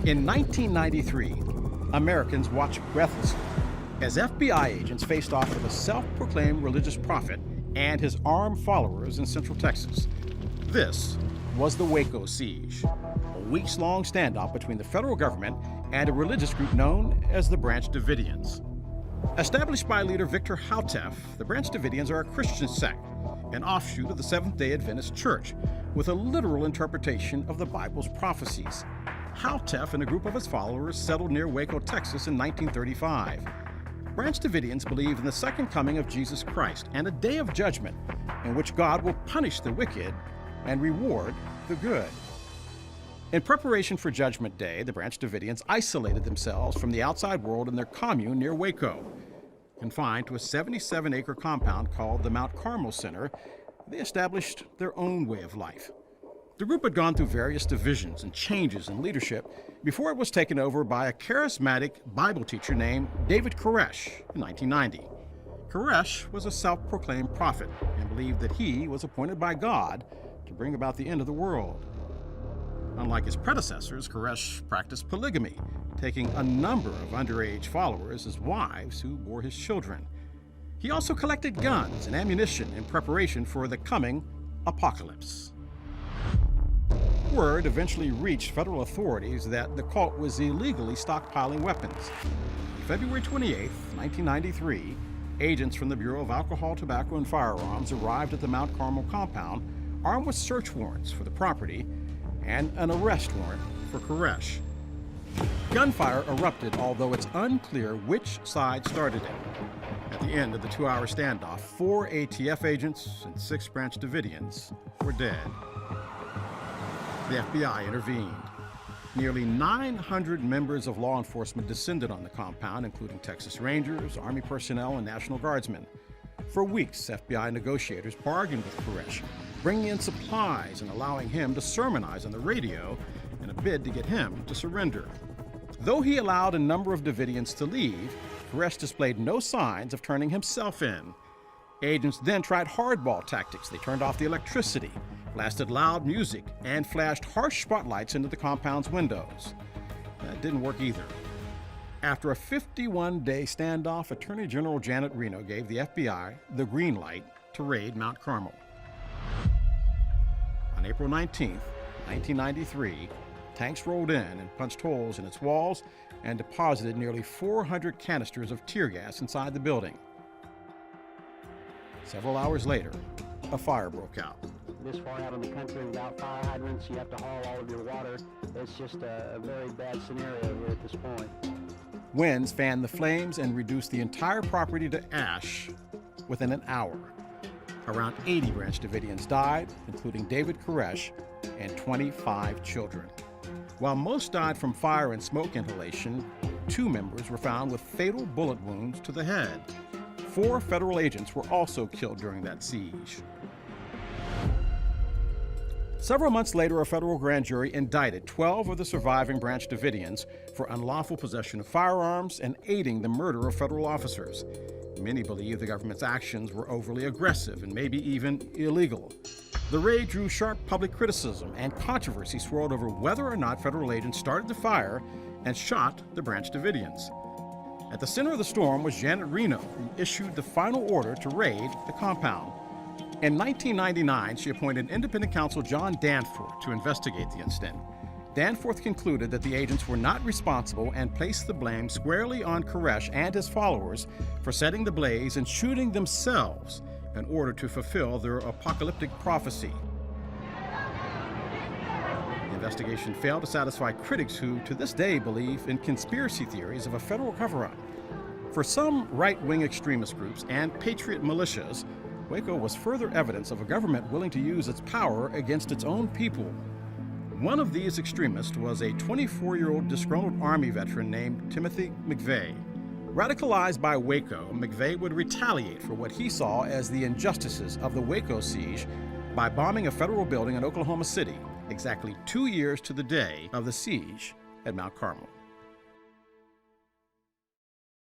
In 1993, Americans watched breathlessly as FBI agents faced off with a self-proclaimed religious prophet and his armed followers in Central Texas. This was the Waco siege, a weeks-long standoff between the federal government and a religious group known as the Branch Davidians. Established by leader Victor Hautef, the Branch Davidians are a Christian sect, an offshoot of the Seventh-day Adventist Church, with a literal interpretation of the Bible's prophecies. Hautef and a group of his followers settled near Waco, Texas in 1935. Branch Davidians believe in the second coming of Jesus Christ and a day of judgment in which God will punish the wicked and reward the good. In preparation for Judgment Day, the Branch Davidians isolated themselves from the outside world in their commune near Waco. Confined to a 77-acre compound called the Mount Carmel Center, they established their own way of life. The group had gone through various divisions and changes in leadership before it was taken over by a charismatic Bible teacher named David Koresh in 1990. Koresh was a self-proclaimed prophet and believed that he was appointed by God to bring about the end of the world. Unlike his predecessors, Koresh practiced polygamy, taking a number of underage followers as wives who bore his children. He also collected guns and ammunition in preparation for the coming apocalypse. Word eventually reached federal authorities that the cult was illegally stockpiling weapons. On February 28, 1993, agents from the Bureau of Alcohol, Tobacco, and Firearms arrived at the Mount Carmel compound, armed with search warrants for the property and an arrest warrant for Koresh. Gunfire erupted, although it's unclear which side started it. At the end of the 2-hour standoff, 4 ATF agents and 6 Branch Davidians were dead. The FBI intervened. Nearly 900 members of law enforcement descended on the compound, including Texas Rangers, Army personnel, and National Guardsmen. For weeks, FBI negotiators bargained with Koresh, bringing in supplies and allowing him to sermonize on the radio in a bid to get him to surrender. Though he allowed a number of Davidians to leave, Koresh displayed no signs of turning himself in. Agents then tried hardball tactics. They turned off the electricity, blasted loud music, and flashed harsh spotlights into the compound's windows. That didn't work either. After a 51-day standoff, Attorney General Janet Reno gave the FBI the green light to raid Mount Carmel. On April 19, 1993, tanks rolled in and punched holes in its walls and deposited nearly 400 canisters of tear gas inside the building. Several hours later, a fire broke out. This far out in the country without fire hydrants, you have to haul all of your water. It's just a very bad scenario here at this point. Winds fanned the flames and reduced the entire property to ash within an hour. Around 80 Branch Davidians died, including David Koresh and 25 children. While most died from fire and smoke inhalation, 2 members were found with fatal bullet wounds to the head. 4 federal agents were also killed during that siege. Several months later, a federal grand jury indicted 12 of the surviving Branch Davidians for unlawful possession of firearms and aiding the murder of federal officers. Many believe the government's actions were overly aggressive and maybe even illegal. The raid drew sharp public criticism, and controversy swirled over whether or not federal agents started the fire and shot the Branch Davidians. At the center of the storm was Janet Reno, who issued the final order to raid the compound. In 1999, she appointed independent counsel John Danforth to investigate the incident. Danforth concluded that the agents were not responsible and placed the blame squarely on Koresh and his followers for setting the blaze and shooting themselves in order to fulfill their apocalyptic prophecy. The investigation failed to satisfy critics who, to this day, believe in conspiracy theories of a federal cover-up. For some right-wing extremist groups and patriot militias, Waco was further evidence of a government willing to use its power against its own people. One of these extremists was a 24-year-old disgruntled Army veteran named Timothy McVeigh. Radicalized by Waco, McVeigh would retaliate for what he saw as the injustices of the Waco siege by bombing a federal building in Oklahoma City, exactly 2 years to the day of the siege at Mount Carmel.